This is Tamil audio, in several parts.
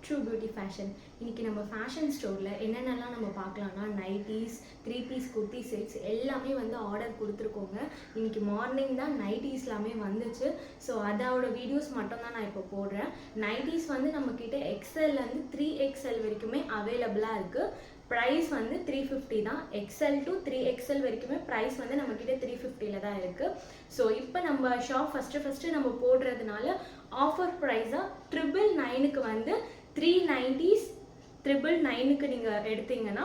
True beauty fashion. இன்றைக்கி நம்ம ஃபேஷன் ஸ்டோரில் என்னென்னலாம் நம்ம பார்க்கலாம்னா நைட்டீஸ், 3 பீஸ் குர்த்தி செட்ஸ் எல்லாமே வந்து ஆர்டர் கொடுத்துருக்கோங்க. இன்றைக்கி மார்னிங் தான் நைட்டீஸ் எல்லாமே வந்துச்சு. ஸோ அதோட வீடியோஸ் மட்டும் தான் நான் இப்போ போடுறேன். நைட்டீஸ் வந்து நம்மக்கிட்ட எக்ஸ்எல்லேருந்து 3XL வரைக்குமே அவைலபிளாக இருக்குது. ப்ரைஸ் வந்து 350 தான். XL to 3XL வரைக்குமே ப்ரைஸ் வந்து நம்மக்கிட்ட 350ல் தான் இருக்குது. ஸோ இப்போ நம்ம ஷாப் ஃபஸ்ட்டு நம்ம போடுறதுனால ஆஃபர் ப்ரைஸாக 999க்கு வந்து 390s 999க்கு நீங்கள் எடுத்தீங்கன்னா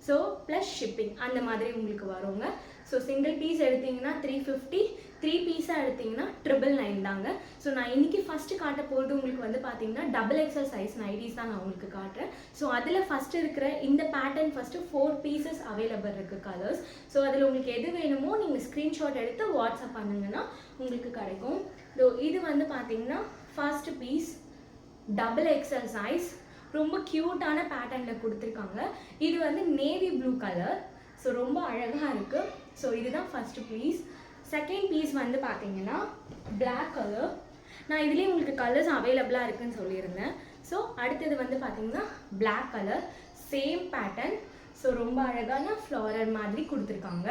ஸோ ப்ளஸ் ஷிப்பிங் அந்த மாதிரி உங்களுக்கு வருங்க. ஸோ சிங்கிள் பீஸ் எடுத்திங்கன்னா 350, 3 பீஸாக எடுத்திங்கன்னா 999 தாங்க. ஸோ நான் இன்றைக்கி ஃபஸ்ட்டு காட்ட போகிறது உங்களுக்கு வந்து பார்த்தீங்கன்னா XXL சைஸ் நைட்டீஸ் தான் நான் உங்களுக்கு காட்டுறேன். ஸோ அதில் ஃபஸ்ட்டு இருக்கிற இந்த பேட்டர்ன் ஃபஸ்ட்டு 4 பீசஸ் அவைலபிள் இருக்குது கலர்ஸ். ஸோ அதில் உங்களுக்கு எது வேணுமோ நீங்கள் ஸ்க்ரீன்ஷாட் எடுத்து வாட்ஸ்அப் பண்ணுங்கன்னா உங்களுக்கு கிடைக்கும். இது வந்து பார்த்தீங்கன்னா ஃபர்ஸ்ட் பீஸ் XXL சைஸ், ரொம்ப க்யூட்டான பேட்டர்னில் கொடுத்துருக்காங்க. இது வந்து நேவி ப்ளூ கலர். ஸோ ரொம்ப அழகாக இருக்குது. ஸோ இதுதான் ஃபஸ்ட்டு பீஸ். செகண்ட் பீஸ் வந்து பார்த்தீங்கன்னா பிளாக் கலர். நான் இதுலேயே உங்களுக்கு கலர்ஸ் அவைலபிளாக இருக்குதுன்னு சொல்லியிருந்தேன். ஸோ அடுத்தது வந்து பார்த்தீங்கன்னா black colour, same pattern. So ரொம்ப அழகான ஃப்ளாரல் மாதிரி கொடுத்துருக்காங்க.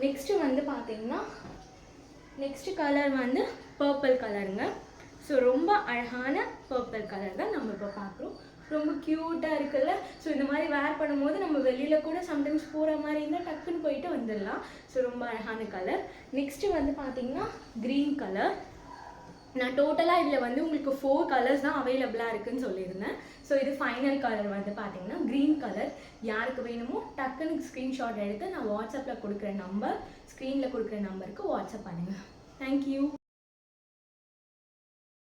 நெக்ஸ்ட்டு வந்து பார்த்தீங்கன்னா நெக்ஸ்ட்டு கலர் வந்து பர்பிள் கலருங்க. ஸோ ரொம்ப அழகான பர்பிள் கலர் தான் நம்ம இப்போ பார்க்குறோம். ரொம்ப க்யூட்டாக இருக்குல்ல. ஸோ இந்த மாதிரி வேர் பண்ணும்போது நம்ம வெளியில் கூட சம்டைம்ஸ் போகிற மாதிரி இருந்தால் டக்குன்னு போயிட்டு வந்துடலாம். ஸோ ரொம்ப அழகான கலர். நெக்ஸ்ட்டு வந்து பார்த்தீங்கன்னா க்ரீன் கலர். நான் டோட்டலாக இதில் வந்து உங்களுக்கு 4 கலர்ஸ் தான் அவைலபிளாக இருக்குதுன்னு சொல்லியிருந்தேன். ஸோ இது ஃபைனல் கலர் வந்து பார்த்தீங்கன்னா க்ரீன் கலர். யாருக்கு வேணுமோ டக்குன்னு ஸ்க்ரீன்ஷாட் எடுத்து நான் வாட்ஸ்அப்பில் கொடுக்குற நம்பர், ஸ்க்ரீனில் கொடுக்குற நம்பருக்கு வாட்ஸ்அப் பண்ணுங்கள். தேங்க்யூ.